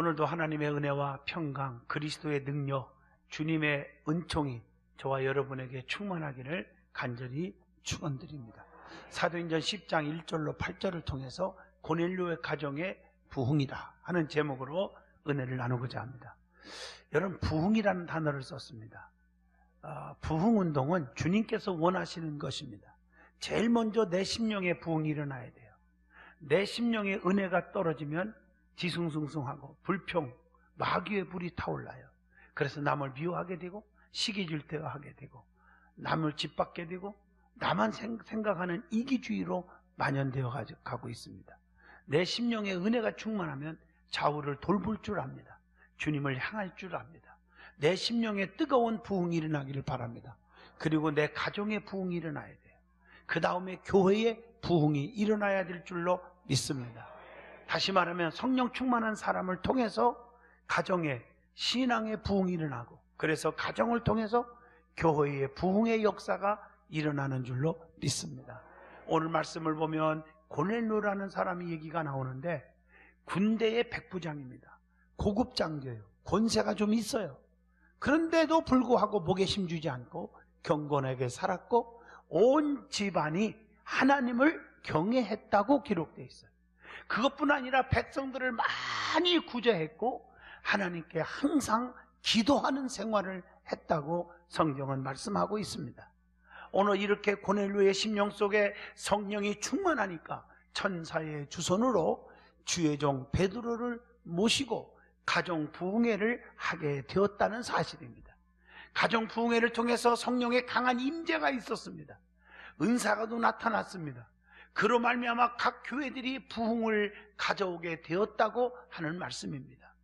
오늘도 하나님의 은혜와 평강, 그리스도의 능력, 주님의 은총이 저와 여러분에게 충만하기를 간절히 축원드립니다. 사도행전 10장 1절로 8절을 통해서 고넬료의 가정의 부흥이다 하는 제목으로 은혜를 나누고자 합니다. 여러분, 부흥이라는 단어를 썼습니다. 부흥운동은 주님께서 원하시는 것입니다. 제일 먼저 내 심령의 부흥이 일어나야 돼요. 내 심령의 은혜가 떨어지면 뒤숭숭숭하고 불평, 마귀의 불이 타올라요. 그래서 남을 미워하게 되고 시기질투하게 되고 남을 짓밟게 되고 나만 생각하는 이기주의로 만연되어 가고 있습니다. 내 심령의 은혜가 충만하면 좌우를 돌볼 줄 압니다. 주님을 향할 줄 압니다. 내 심령에 뜨거운 부흥이 일어나기를 바랍니다. 그리고 내 가정의 부흥이 일어나야 돼요. 그 다음에 교회의 부흥이 일어나야 될 줄로 믿습니다. 다시 말하면 성령 충만한 사람을 통해서 가정의 신앙의 부흥이 일어나고, 그래서 가정을 통해서 교회의 부흥의 역사가 일어나는 줄로 믿습니다. 오늘 말씀을 보면 고넬료라는 사람이 얘기가 나오는데 군대의 백부장입니다. 고급 장교예요. 권세가 좀 있어요. 그런데도 불구하고 목에 힘주지 않고 경건하게 살았고 온 집안이 하나님을 경외했다고 기록되어 있어요. 그것뿐 아니라 백성들을 많이 구제했고 하나님께 항상 기도하는 생활을 했다고 성경은 말씀하고 있습니다. 오늘 이렇게 고넬료의 심령 속에 성령이 충만하니까 천사의 주선으로 주의 종 베드로를 모시고 가정 부흥회를 하게 되었다는 사실입니다. 가정 부흥회를 통해서 성령의 강한 임재가 있었습니다. 은사가도 나타났습니다. 그로 말미암아 각 교회들이 부흥을 가져오게 되었다고 하는 말씀입니다.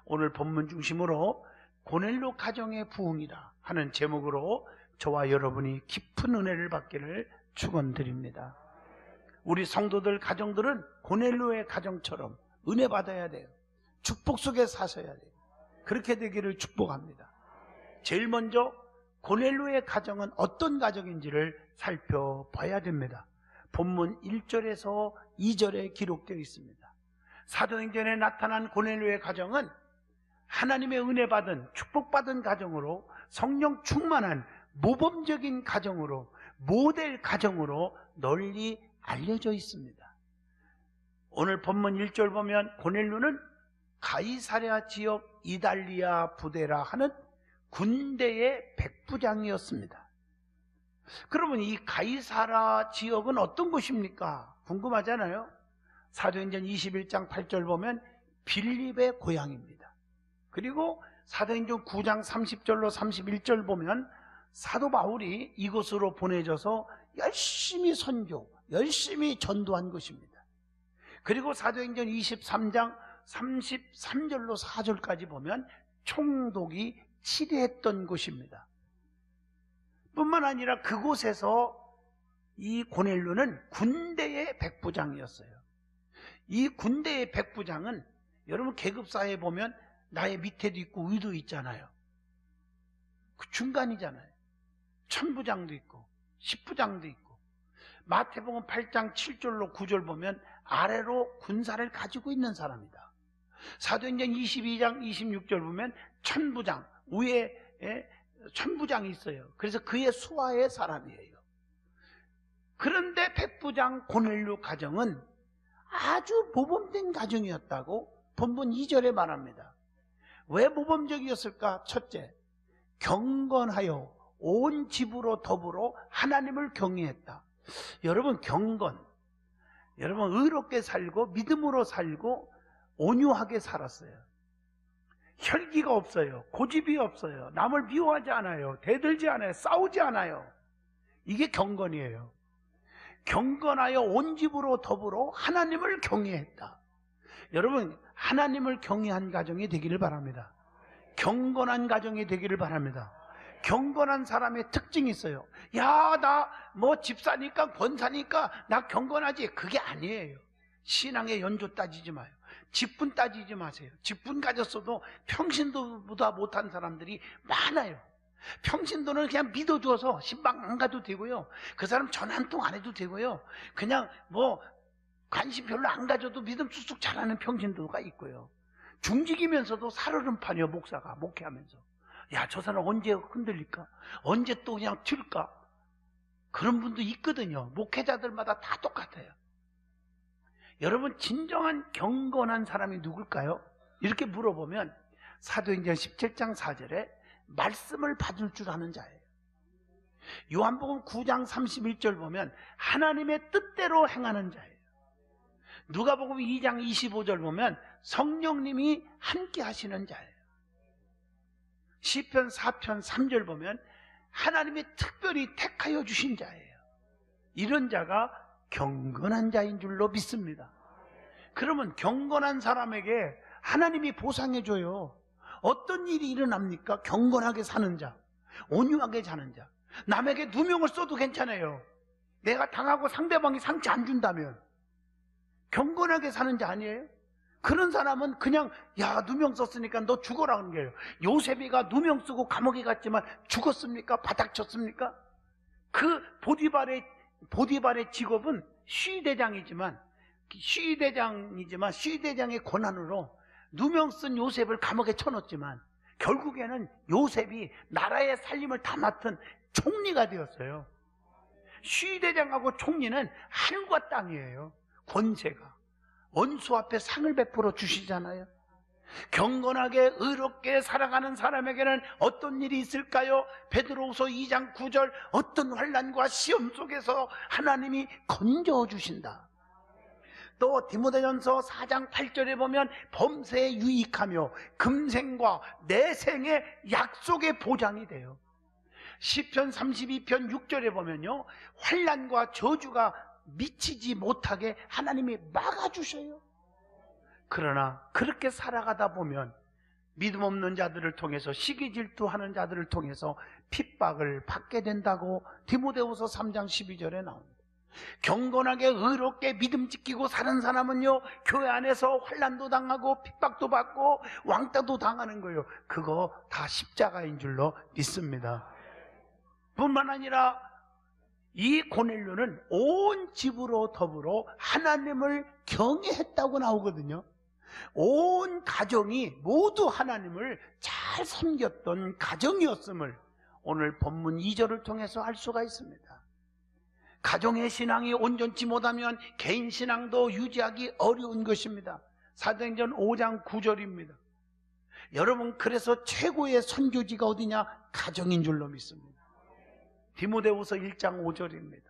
오늘 본문 중심으로 고넬료 가정의 부흥이라 하는 제목으로 저와 여러분이 깊은 은혜를 받기를 축원드립니다. 우리 성도들 가정들은 고넬료의 가정처럼 은혜 받아야 돼요. 축복 속에 사셔야 돼요. 그렇게 되기를 축복합니다. 제일 먼저 고넬료의 가정은 어떤 가정인지를 살펴봐야 됩니다. 본문 1절에서 2절에 기록되어 있습니다. 사도행전에 나타난 고넬료의 가정은 하나님의 은혜 받은 축복받은 가정으로, 성령 충만한 모범적인 가정으로, 모델 가정으로 널리 알려져 있습니다. 오늘 본문 1절 보면 고넬료는 가이사랴 지역 이달리아 부대라 하는 군대의 백부장이었습니다. 그러면 이 가이사랴 지역은 어떤 곳입니까? 궁금하잖아요. 사도행전 21장 8절 보면 빌립의 고향입니다. 그리고 사도행전 9장 30절로 31절 보면 사도 바울이 이곳으로 보내져서 열심히 선교, 열심히 전도한 곳입니다. 그리고 사도행전 23장 33절로 4절까지 보면 총독이 치리했던 곳입니다. 뿐만 아니라 그곳에서 이 고넬료는 군대의 백부장이었어요. 이 군대의 백부장은 여러분 계급사에 보면 나의 밑에도 있고 위도 있잖아요. 그 중간이잖아요. 천부장도 있고 십부장도 있고, 마태복음 8장 7절로 9절 보면 아래로 군사를 가지고 있는 사람이다. 사도행전 22장 26절 보면 천부장, 위에 천부장이 있어요. 그래서 그의 수하의 사람이에요. 그런데 백부장 고넬료 가정은 아주 모범된 가정이었다고 본문 2절에 말합니다. 왜 모범적이었을까? 첫째, 경건하여 온 집으로 더불어 하나님을 경외했다. 여러분, 경건, 여러분 의롭게 살고 믿음으로 살고 온유하게 살았어요. 혈기가 없어요. 고집이 없어요. 남을 미워하지 않아요. 대들지 않아요. 싸우지 않아요. 이게 경건이에요. 경건하여 온 집으로 더불어 하나님을 경외했다. 여러분, 하나님을 경외한 가정이 되기를 바랍니다. 경건한 가정이 되기를 바랍니다. 경건한 사람의 특징이 있어요. 야, 나 뭐 집사니까 권사니까 나 경건하지. 그게 아니에요. 신앙의 연조 따지지 마요. 직분 따지지 마세요. 직분 가졌어도 평신도보다 못한 사람들이 많아요. 평신도는 그냥 믿어줘서 신방 안 가도 되고요. 그 사람 전화 한 통 안 해도 되고요. 그냥 뭐 관심 별로 안 가져도 믿음 쑥쑥 잘하는 평신도가 있고요. 중직이면서도 살얼음판이요. 목사가 목회하면서. 야, 저 사람 언제 흔들릴까? 언제 또 그냥 튈까? 그런 분도 있거든요. 목회자들마다 다 똑같아요. 여러분, 진정한 경건한 사람이 누굴까요? 이렇게 물어보면 사도행전 17장 4절에 말씀을 받을 줄 아는 자예요. 요한복음 9장 31절 보면 하나님의 뜻대로 행하는 자예요. 누가복음 2장 25절 보면 성령님이 함께 하시는 자예요. 시편 4편 3절 보면 하나님이 특별히 택하여 주신 자예요. 이런 자가 경건한 자인 줄로 믿습니다. 그러면 경건한 사람에게 하나님이 보상해 줘요. 어떤 일이 일어납니까? 경건하게 사는 자, 온유하게 사는 자. 남에게 누명을 써도 괜찮아요. 내가 당하고 상대방이 상처 안 준다면 경건하게 사는 자 아니에요? 그런 사람은 그냥 야, 누명 썼으니까 너 죽어라는 거예요. 요셉이가 누명 쓰고 감옥에 갔지만 죽었습니까? 바닥쳤습니까? 그 보디발의 직업은 시대장이지만 시대장의 권한으로 누명 쓴 요셉을 감옥에 쳐넣었지만 결국에는 요셉이 나라의 살림을 다 맡은 총리가 되었어요. 시대장하고 총리는 하늘과 땅이에요. 권세가 원수 앞에 상을 베풀어 주시잖아요. 경건하게 의롭게 살아가는 사람에게는 어떤 일이 있을까요? 베드로후서 2장 9절 어떤 환난과 시험 속에서 하나님이 건져 주신다. 또 디모데전서 4장 8절에 보면 범세에 유익하며 금생과 내생의 약속의 보장이 돼요. 시편 32편 6절에 보면요, 환난과 저주가 미치지 못하게 하나님이 막아주셔요. 그러나 그렇게 살아가다 보면 믿음 없는 자들을 통해서 시기 질투하는 자들을 통해서 핍박을 받게 된다고 디모데후서 3장 12절에 나옵니다. 경건하게 의롭게 믿음 지키고 사는 사람은요, 교회 안에서 환난도 당하고 핍박도 받고 왕따도 당하는 거예요. 그거 다 십자가인 줄로 믿습니다. 뿐만 아니라 이 고넬료는 온 집으로 더불어 하나님을 경외했다고 나오거든요. 온 가정이 모두 하나님을 잘 섬겼던 가정이었음을 오늘 본문 2절을 통해서 알 수가 있습니다. 가정의 신앙이 온전치 못하면 개인 신앙도 유지하기 어려운 것입니다. 사도행전 5장 9절입니다. 여러분, 그래서 최고의 선교지가 어디냐? 가정인 줄로 믿습니다. 디모데후서 1장 5절입니다.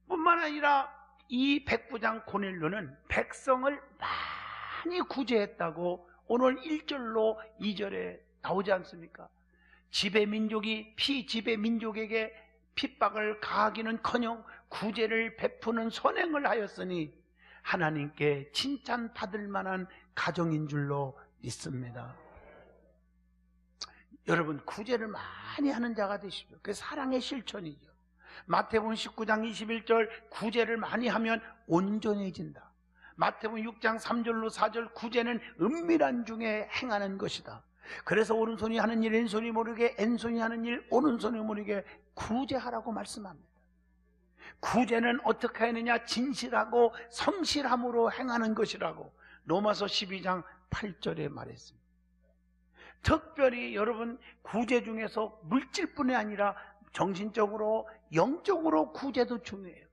뿐만 아니라 이 백부장 고넬료는 백성을 많이 구제했다고 오늘 1절로 2절에 나오지 않습니까? 지배 민족이 피지배 민족에게 핍박을 가하기는커녕 구제를 베푸는 선행을 하였으니 하나님께 칭찬받을 만한 가정인 줄로 믿습니다. 여러분, 구제를 많이 하는 자가 되십시오. 그게 사랑의 실천이죠. 마태복음 19장 21절 구제를 많이 하면 온전해진다. 마태복음 6장 3절로 4절 구제는 은밀한 중에 행하는 것이다. 그래서 오른손이 하는 일 왼손이 모르게, 왼손이 하는 일 오른손이 모르게 구제하라고 말씀합니다. 구제는 어떻게 하느냐? 진실하고 성실함으로 행하는 것이라고 로마서 12장 8절에 말했습니다. 특별히 여러분, 구제 중에서 물질뿐이 아니라 정신적으로 영적으로 구제도 중요해요.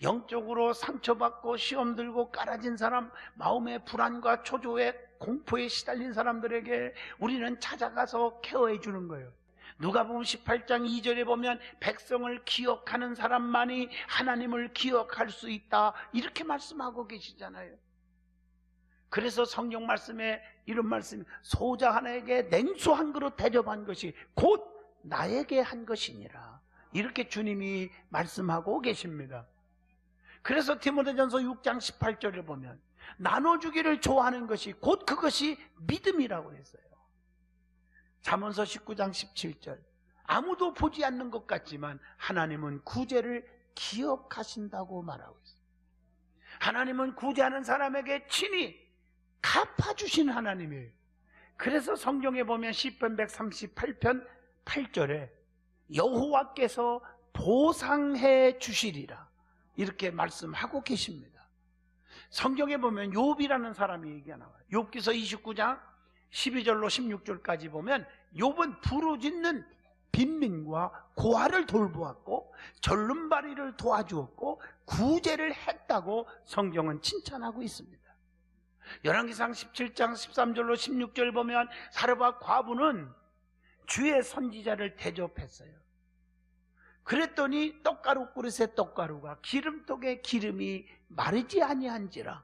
영적으로 상처받고 시험 들고 깔아진 사람, 마음의 불안과 초조에 공포에 시달린 사람들에게 우리는 찾아가서 케어해 주는 거예요. 누가복음 18장 2절에 보면 백성을 기억하는 사람만이 하나님을 기억할 수 있다, 이렇게 말씀하고 계시잖아요. 그래서 성경 말씀에 이런 말씀이, 소자 하나에게 냉수 한 그릇 대접한 것이 곧 나에게 한 것이니라, 이렇게 주님이 말씀하고 계십니다. 그래서 디모데전서 6장 18절을 보면 나눠주기를 좋아하는 것이 곧 그것이 믿음이라고 했어요. 잠언서 19장 17절 아무도 보지 않는 것 같지만 하나님은 구제를 기억하신다고 말하고 있어요. 하나님은 구제하는 사람에게 친히 갚아주신 하나님이에요. 그래서 성경에 보면 시편 138편 8절에 여호와께서 보상해 주시리라, 이렇게 말씀하고 계십니다. 성경에 보면 욥이라는 사람이 얘기가 나와요. 욥기서 29장 12절로 16절까지 보면 욥은 부르짖는 빈민과 고아를 돌보았고 절름발이를 도와주었고 구제를 했다고 성경은 칭찬하고 있습니다. 열왕기상 17장 13절로 16절 보면 사르밧 과부는 주의 선지자를 대접했어요. 그랬더니 떡가루 그릇에 떡가루가 기름독에 기름이 마르지 아니한지라.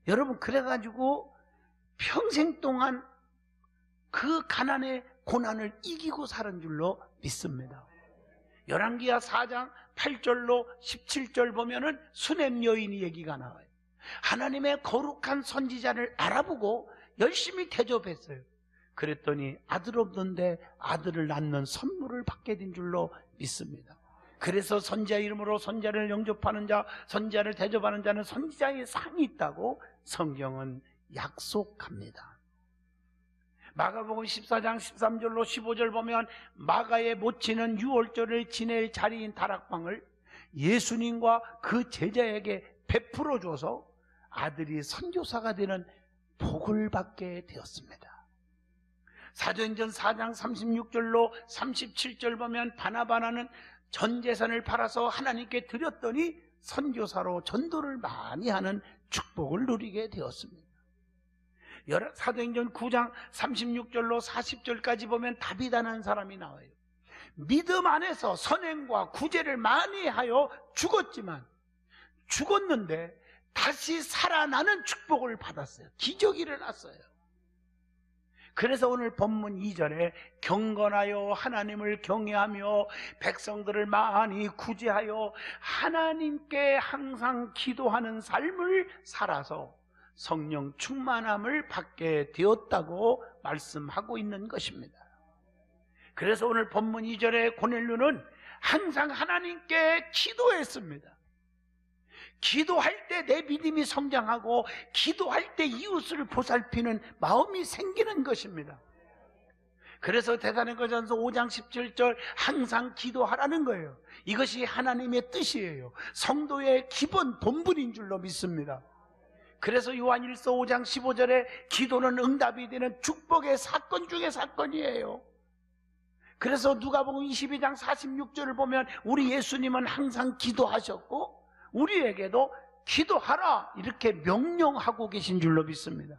여러분, 그래가지고 평생 동안 그 가난의 고난을 이기고 사는 줄로 믿습니다. 열왕기하 4장 8절로 17절 보면은 수넴 여인이 얘기가 나와요. 하나님의 거룩한 선지자를 알아보고 열심히 대접했어요. 그랬더니 아들 없는데 아들을 낳는 선물을 받게 된 줄로 믿습니다. 그래서 선지자 이름으로 선지자를 영접하는 자, 선지자를 대접하는 자는 선지자의 상이 있다고 성경은 약속합니다. 마가복음 14장 13절로 15절 보면 마가의 모친은 유월절을 지낼 자리인 다락방을 예수님과 그 제자에게 베풀어 줘서 아들이 선교사가 되는 복을 받게 되었습니다. 사도행전 4장 36절로 37절 보면 바나바는 전 재산을 팔아서 하나님께 드렸더니 선교사로 전도를 많이 하는 축복을 누리게 되었습니다. 사도행전 9장 36절로 40절까지 보면 다비다라는 사람이 나와요. 믿음 안에서 선행과 구제를 많이 하여 죽었는데 다시 살아나는 축복을 받았어요. 기적이 일어났어요. 그래서 오늘 본문 2절에 경건하여 하나님을 경외하며 백성들을 많이 구제하여 하나님께 항상 기도하는 삶을 살아서 성령 충만함을 받게 되었다고 말씀하고 있는 것입니다. 그래서 오늘 본문 2절에 고넬료는 항상 하나님께 기도했습니다. 기도할 때 내 믿음이 성장하고 기도할 때 이웃을 보살피는 마음이 생기는 것입니다. 그래서 데살로니가전서 5장 17절 항상 기도하라는 거예요. 이것이 하나님의 뜻이에요. 성도의 기본 본분인 줄로 믿습니다. 그래서 요한일서 5장 15절에 기도는 응답이 되는 축복의 사건 중의 사건이에요. 그래서 누가복음 22장 46절을 보면 우리 예수님은 항상 기도하셨고 우리에게도 기도하라 이렇게 명령하고 계신 줄로 믿습니다.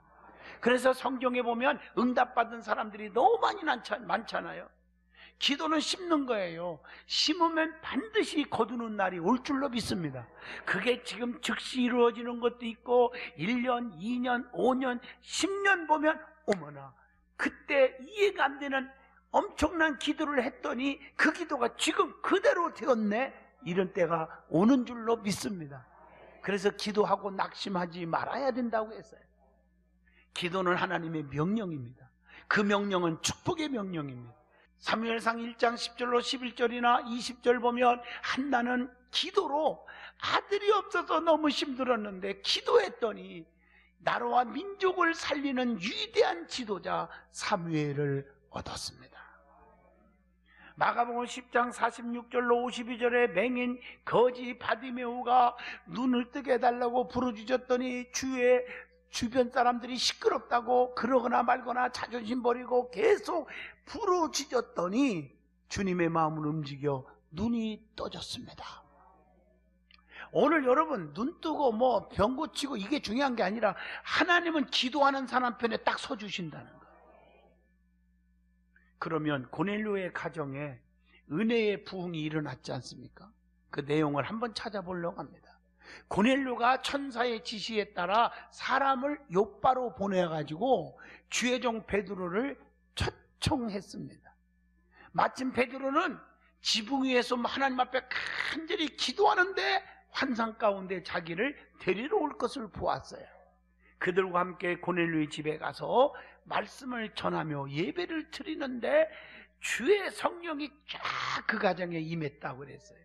그래서 성경에 보면 응답받은 사람들이 너무 많잖아요. 기도는 심는 거예요. 심으면 반드시 거두는 날이 올 줄로 믿습니다. 그게 지금 즉시 이루어지는 것도 있고 1년, 2년, 5년, 10년 보면 어머나 그때 이해가 안 되는 엄청난 기도를 했더니 그 기도가 지금 그대로 되었네, 이런 때가 오는 줄로 믿습니다. 그래서 기도하고 낙심하지 말아야 된다고 했어요. 기도는 하나님의 명령입니다. 그 명령은 축복의 명령입니다. 사무엘상 1장 10절로 11절이나 20절 보면 한나는 기도로 아들이 없어서 너무 힘들었는데 기도했더니 나라와 민족을 살리는 위대한 지도자 사무엘을 얻었습니다. 마가복음 10장 46절로 52절에 맹인 거지 바디메오가 눈을 뜨게 해달라고 부르짖었더니 주의 주변 사람들이 시끄럽다고 그러거나 말거나 자존심 버리고 계속 부르짖었더니 주님의 마음을 움직여 눈이 떠졌습니다. 오늘 여러분 눈 뜨고 뭐 병 고치고 이게 중요한 게 아니라 하나님은 기도하는 사람 편에 딱 서주신다는 거예요. 그러면 고넬료의 가정에 은혜의 부흥이 일어났지 않습니까? 그 내용을 한번 찾아보려고 합니다. 고넬료가 천사의 지시에 따라 사람을 욥바로 보내가지고 주의 종 베드로를 초청했습니다. 마침 베드로는 지붕 위에서 하나님 앞에 간절히 기도하는데 환상 가운데 자기를 데리러 올 것을 보았어요. 그들과 함께 고넬료의 집에 가서 말씀을 전하며 예배를 드리는데 주의 성령이 쫙 그 가정에 임했다고 그랬어요.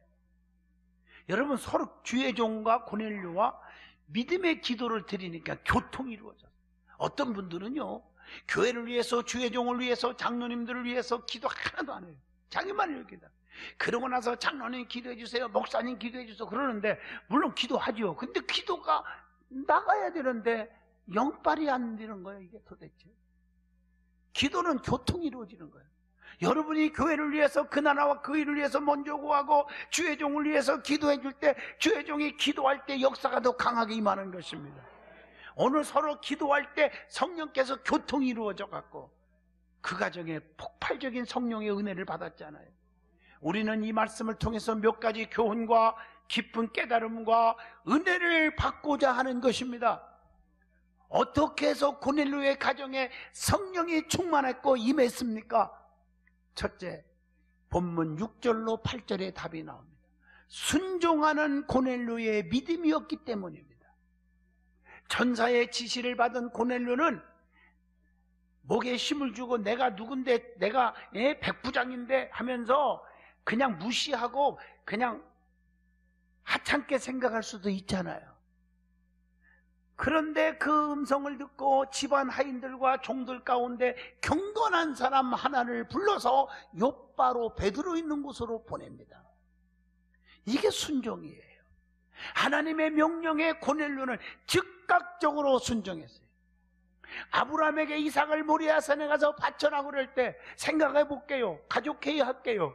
여러분, 서로 주의 종과 고넬료와 믿음의 기도를 드리니까 교통이 이루어졌어요. 어떤 분들은요, 교회를 위해서, 주의 종을 위해서, 장로님들을 위해서 기도 하나도 안 해요. 자기만을 기도. 그러고 나서 장로님 기도해 주세요, 목사님 기도해 주세요 그러는데 물론 기도하죠. 근데 기도가 나가야 되는데 영빨이 안 되는 거예요. 이게 도대체 기도는 교통이 이루어지는 거예요. 여러분이 교회를 위해서 그 나라와 그 일을 위해서 먼저 구하고 주의 종을 위해서 기도해 줄 때 주의 종이 기도할 때 역사가 더 강하게 임하는 것입니다. 오늘 서로 기도할 때 성령께서 교통이 이루어져 갖고 그 가정에 폭발적인 성령의 은혜를 받았잖아요. 우리는 이 말씀을 통해서 몇 가지 교훈과 깊은 깨달음과 은혜를 받고자 하는 것입니다. 어떻게 해서 고넬료의 가정에 성령이 충만했고 임했습니까? 첫째, 본문 6절로 8절의 답이 나옵니다. 순종하는 고넬료의 믿음이었기 때문입니다. 전사의 지시를 받은 고넬료는 목에 힘을 주고 내가 누군데, 내가 백부장인데 하면서 그냥 무시하고 그냥 하찮게 생각할 수도 있잖아요. 그런데 그 음성을 듣고 집안 하인들과 종들 가운데 경건한 사람 하나를 불러서 욥바로 베드로 있는 곳으로 보냅니다. 이게 순종이에요. 하나님의 명령에 고넬료는 즉각적으로 순종했어요. 아브라함에게 이삭을 모리아산에 가서 바쳐라 그럴 때 생각해 볼게요. 가족회의 할게요.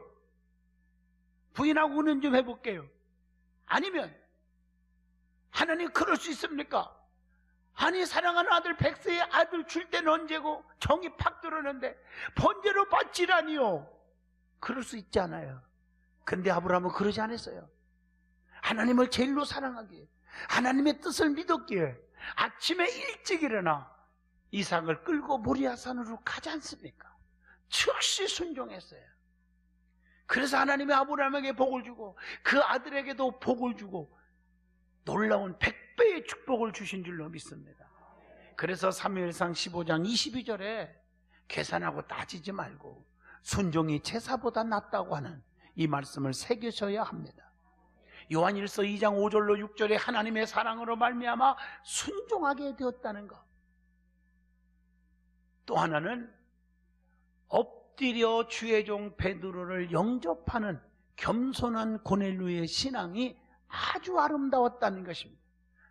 부인하고 은은 좀 해볼게요. 아니면 하나님 그럴 수 있습니까? 아니 사랑하는 아들 백세의 아들 줄 때는 언제고 정이 팍 들었는데 번제로 바치라니요. 그럴 수 있잖아요. 근데 아브라함은 그러지 않았어요. 하나님을 제일로 사랑하기에, 하나님의 뜻을 믿었기에 아침에 일찍 일어나 이삭을 끌고 모리아산으로 가지 않습니까? 즉시 순종했어요. 그래서 하나님이 아브라함에게 복을 주고 그 아들에게도 복을 주고 놀라운 100배의 축복을 주신 줄로 믿습니다. 그래서 사무엘상 15장 22절에 계산하고 따지지 말고 순종이 제사보다 낫다고 하는 이 말씀을 새기셔야 합니다. 요한일서 2장 5절로 6절에 하나님의 사랑으로 말미암아 순종하게 되었다는 것. 또 하나는 엎드려 주의 종 베드로를 영접하는 겸손한 고넬료의 신앙이 아주 아름다웠다는 것입니다.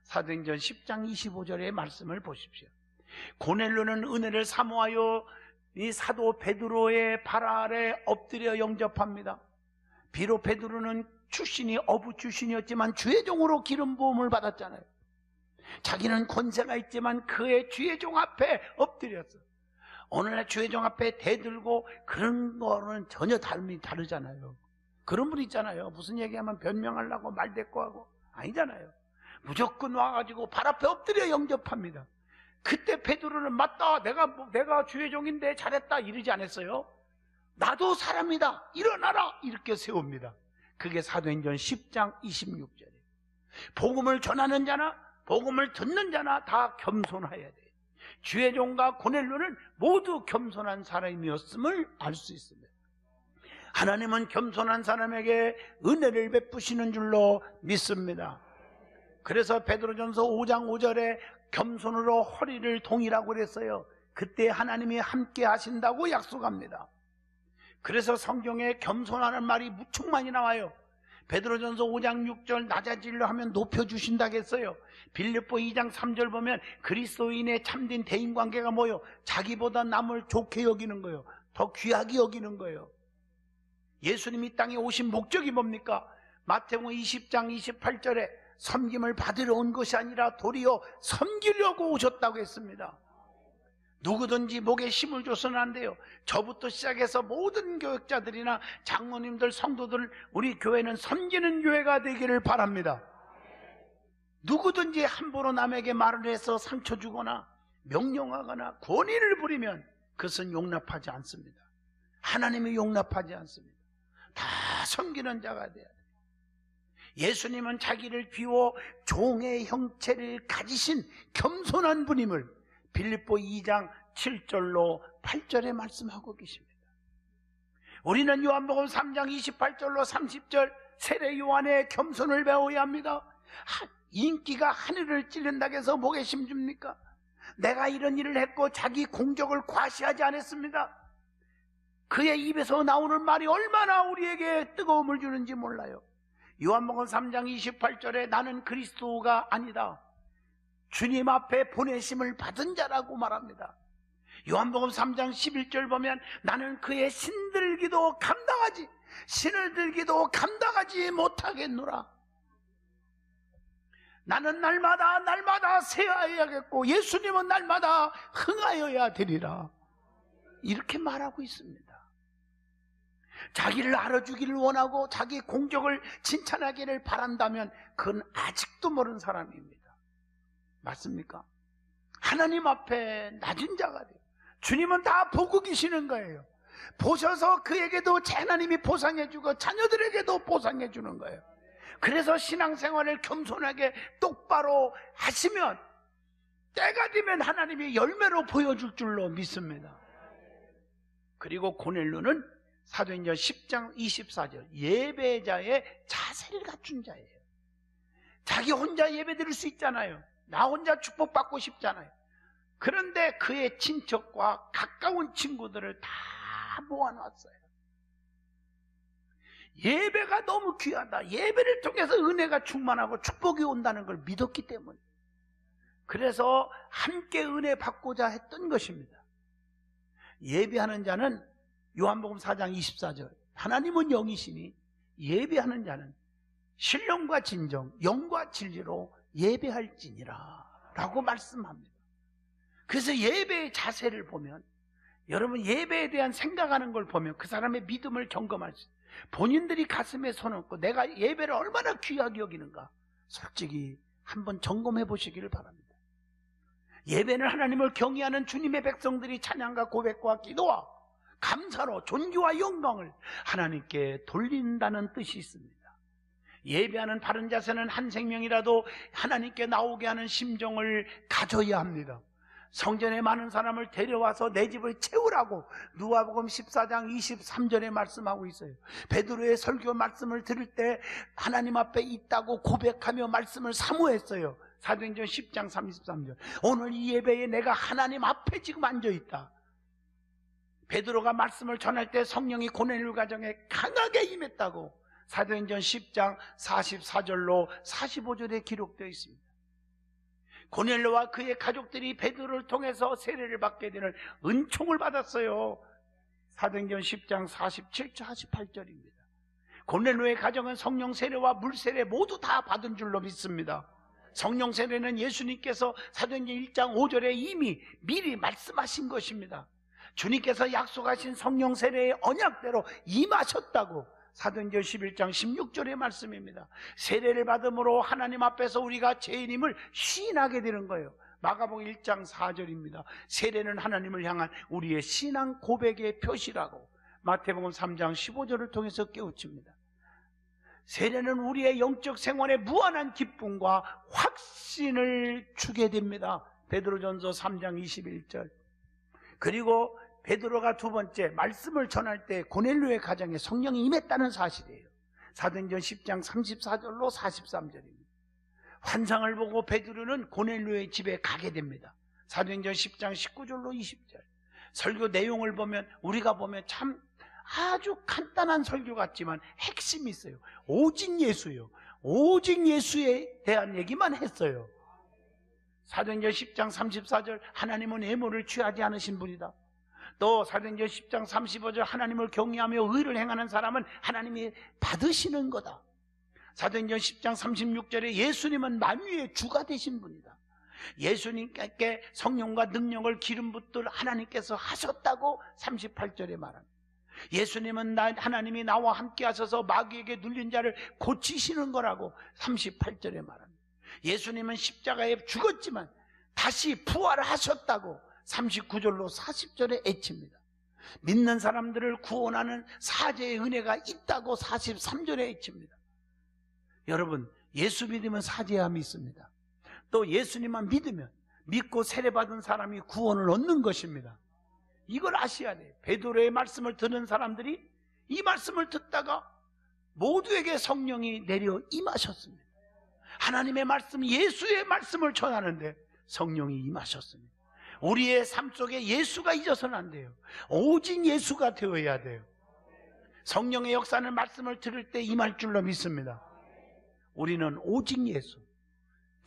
사도행전 10장 25절의 말씀을 보십시오. 고넬료는 은혜를 사모하여 이 사도 베드로의 발 아래 엎드려 영접합니다. 비록 베드로는 출신이 어부 출신이었지만 주의 종으로 기름 부음을 받았잖아요. 자기는 권세가 있지만 그의 주의 종 앞에 엎드렸어. 오늘날 주의 종 앞에 대들고 그런 거는 전혀 다르잖아요. 그런 분 있잖아요. 무슨 얘기하면 변명하려고 말대꾸하고. 아니잖아요. 무조건 와가지고 발 앞에 엎드려 영접합니다. 그때 베드로는 맞다, 내가 주의 종인데 잘했다 이러지 않았어요. 나도 사람이다, 일어나라 이렇게 세웁니다. 그게 사도행전 10장 26절이에요. 복음을 전하는 자나 복음을 듣는 자나 다 겸손해야 돼요. 주의 종과 고넬료는 모두 겸손한 사람이었음을 알 수 있습니다. 하나님은 겸손한 사람에게 은혜를 베푸시는 줄로 믿습니다. 그래서 베드로전서 5장 5절에 겸손으로 허리를 동이라고 그랬어요. 그때 하나님이 함께 하신다고 약속합니다. 그래서 성경에 겸손하는 말이 무척 많이 나와요. 베드로전서 5장 6절 낮아지려 하면 높여주신다고 했어요. 빌립보 2장 3절 보면 그리스도인의 참된 대인관계가 뭐예요? 자기보다 남을 좋게 여기는 거예요. 더 귀하게 여기는 거예요. 예수님이 땅에 오신 목적이 뭡니까? 마태복음 20장 28절에 섬김을 받으러 온 것이 아니라 도리어 섬기려고 오셨다고 했습니다. 누구든지 목에 힘을 줘서는 안 돼요. 저부터 시작해서 모든 교역자들이나 장로님들, 성도들, 우리 교회는 섬기는 교회가 되기를 바랍니다. 누구든지 함부로 남에게 말을 해서 상처 주거나 명령하거나 권위를 부리면 그것은 용납하지 않습니다. 하나님이 용납하지 않습니다. 다 섬기는 자가 돼야 돼요. 예수님은 자기를 비워 종의 형체를 가지신 겸손한 분임을 빌립보 2장 7절로 8절에 말씀하고 계십니다. 우리는 요한복음 3장 28절로 30절 세례 요한의 겸손을 배워야 합니다. 인기가 하늘을 찌른다고 해서 목에 힘줍니까? 내가 이런 일을 했고 자기 공적을 과시하지 않았습니다. 그의 입에서 나오는 말이 얼마나 우리에게 뜨거움을 주는지 몰라요. 요한복음 3장 28절에 나는 그리스도가 아니다, 주님 앞에 보내심을 받은 자라고 말합니다. 요한복음 3장 11절 보면 나는 그의 신을 들기도 감당하지 못하겠노라. 나는 날마다 세하여야겠고 예수님은 날마다 흥하여야 되리라. 이렇게 말하고 있습니다. 자기를 알아주기를 원하고 자기 공적을 칭찬하기를 바란다면 그건 아직도 모르는 사람입니다. 맞습니까? 하나님 앞에 낮은 자가 돼요. 주님은 다 보고 계시는 거예요. 보셔서 그에게도 하나님이 보상해주고 자녀들에게도 보상해주는 거예요. 그래서 신앙생활을 겸손하게 똑바로 하시면 때가 되면 하나님이 열매로 보여줄 줄로 믿습니다. 그리고 고넬료는 사도행전 10장 24절 예배자의 자세를 갖춘 자예요. 자기 혼자 예배 드릴 수 있잖아요. 나 혼자 축복받고 싶잖아요. 그런데 그의 친척과 가까운 친구들을 다 모아놨어요. 예배가 너무 귀하다. 예배를 통해서 은혜가 충만하고 축복이 온다는 걸 믿었기 때문에, 그래서 함께 은혜 받고자 했던 것입니다. 예배하는 자는 요한복음 4장 24절 하나님은 영이시니 예배하는 자는 신령과 진정 영과 진리로 예배할지니라 라고 말씀합니다. 그래서 예배의 자세를 보면, 여러분 예배에 대한 생각하는 걸 보면 그 사람의 믿음을 점검할 수 있어요. 본인들이 가슴에 손 얹고 내가 예배를 얼마나 귀하게 여기는가 솔직히 한번 점검해 보시기를 바랍니다. 예배는 하나님을 경외하는 주님의 백성들이 찬양과 고백과 기도와 감사로 존귀와 영광을 하나님께 돌린다는 뜻이 있습니다. 예배하는 바른 자세는 한 생명이라도 하나님께 나오게 하는 심정을 가져야 합니다. 성전에 많은 사람을 데려와서 내 집을 채우라고 누가복음 14장 23절에 말씀하고 있어요. 베드로의 설교 말씀을 들을 때 하나님 앞에 있다고 고백하며 말씀을 사모했어요. 사도행전 10장 33절 오늘 이 예배에 내가 하나님 앞에 지금 앉아있다. 베드로가 말씀을 전할 때 성령이 고넬료 가정에 강하게 임했다고 사도행전 10장 44절로 45절에 기록되어 있습니다. 고넬료와 그의 가족들이 베드로를 통해서 세례를 받게 되는 은총을 받았어요. 사도행전 10장 47절 48절입니다. 고넬료의 가정은 성령 세례와 물 세례 모두 다 받은 줄로 믿습니다. 성령 세례는 예수님께서 사도행전 1장 5절에 이미 미리 말씀하신 것입니다. 주님께서 약속하신 성령 세례의 언약대로 임하셨다고 사도행전 11장 16절의 말씀입니다. 세례를 받음으로 하나님 앞에서 우리가 죄인임을 시인하게 되는 거예요. 마가복음 1장 4절입니다. 세례는 하나님을 향한 우리의 신앙 고백의 표시라고 마태복음 3장 15절을 통해서 깨우칩니다. 세례는 우리의 영적 생활에 무한한 기쁨과 확신을 주게 됩니다. 베드로전서 3장 21절. 그리고 베드로가 두 번째 말씀을 전할 때 고넬료의 가정에 성령이 임했다는 사실이에요. 사도행전 10장 34절로 43절입니다. 환상을 보고 베드로는 고넬료의 집에 가게 됩니다. 사도행전 10장 19절로 20절. 설교 내용을 보면 우리가 보면 참 아주 간단한 설교 같지만 핵심이 있어요. 오직 예수요. 오직 예수에 대한 얘기만 했어요. 사도행전 10장 34절 하나님은 애물을 취하지 않으신 분이다. 또 사도행전 10장 35절 하나님을 경외하며 의를 행하는 사람은 하나님이 받으시는 거다. 사도행전 10장 36절에 예수님은 만유의 주가 되신 분이다. 예수님께 성령과 능력을 기름 붓들 하나님께서 하셨다고 38절에 말합니다. 예수님은 하나님이 나와 함께 하셔서 마귀에게 눌린 자를 고치시는 거라고 38절에 말합니다. 예수님은 십자가에 죽었지만 다시 부활하셨다고 39절로 40절에 애칩니다. 믿는 사람들을 구원하는 사죄의 은혜가 있다고 43절에 애칩니다. 여러분, 예수 믿으면 사죄함이 있습니다. 또 예수님만 믿으면 믿고 세례받은 사람이 구원을 얻는 것입니다. 이걸 아셔야 돼요. 베드로의 말씀을 듣는 사람들이 이 말씀을 듣다가 모두에게 성령이 내려 임하셨습니다. 하나님의 말씀, 예수의 말씀을 전하는데 성령이 임하셨습니다. 우리의 삶 속에 예수가 잊어서는 안 돼요. 오직 예수가 되어야 돼요. 성령의 역사는 말씀을 들을 때 임할 줄로 믿습니다. 우리는 오직 예수,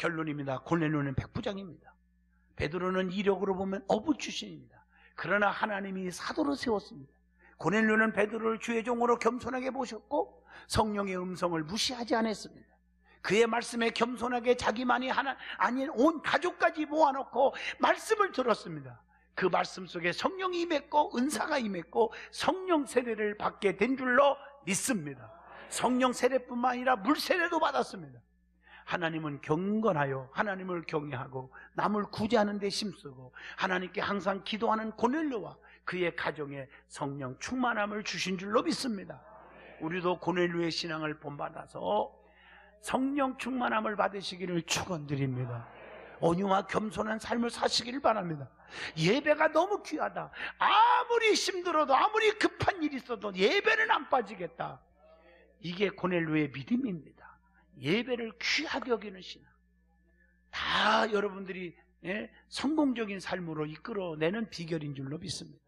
결론입니다. 고넬료는 백부장입니다. 베드로는 이력으로 보면 어부 출신입니다. 그러나 하나님이 사도로 세웠습니다. 고넬료는 베드로를 주의 종으로 겸손하게 모셨고 성령의 음성을 무시하지 않았습니다. 그의 말씀에 겸손하게 자기만이 하나 아닌 온 가족까지 모아놓고 말씀을 들었습니다. 그 말씀 속에 성령이 임했고 은사가 임했고 성령 세례를 받게 된 줄로 믿습니다. 성령 세례뿐만 아니라 물 세례도 받았습니다. 하나님은 경건하여 하나님을 경외하고 남을 구제하는 데 힘쓰고 하나님께 항상 기도하는 고넬료와 그의 가정에 성령 충만함을 주신 줄로 믿습니다. 우리도 고넬료의 신앙을 본받아서 성령 충만함을 받으시기를 축원드립니다. 온유와 겸손한 삶을 사시기를 바랍니다. 예배가 너무 귀하다. 아무리 힘들어도 아무리 급한 일이 있어도 예배는 안 빠지겠다. 이게 고넬료의 믿음입니다. 예배를 귀하게 여기는 신앙. 다 여러분들이 성공적인 삶으로 이끌어내는 비결인 줄로 믿습니다.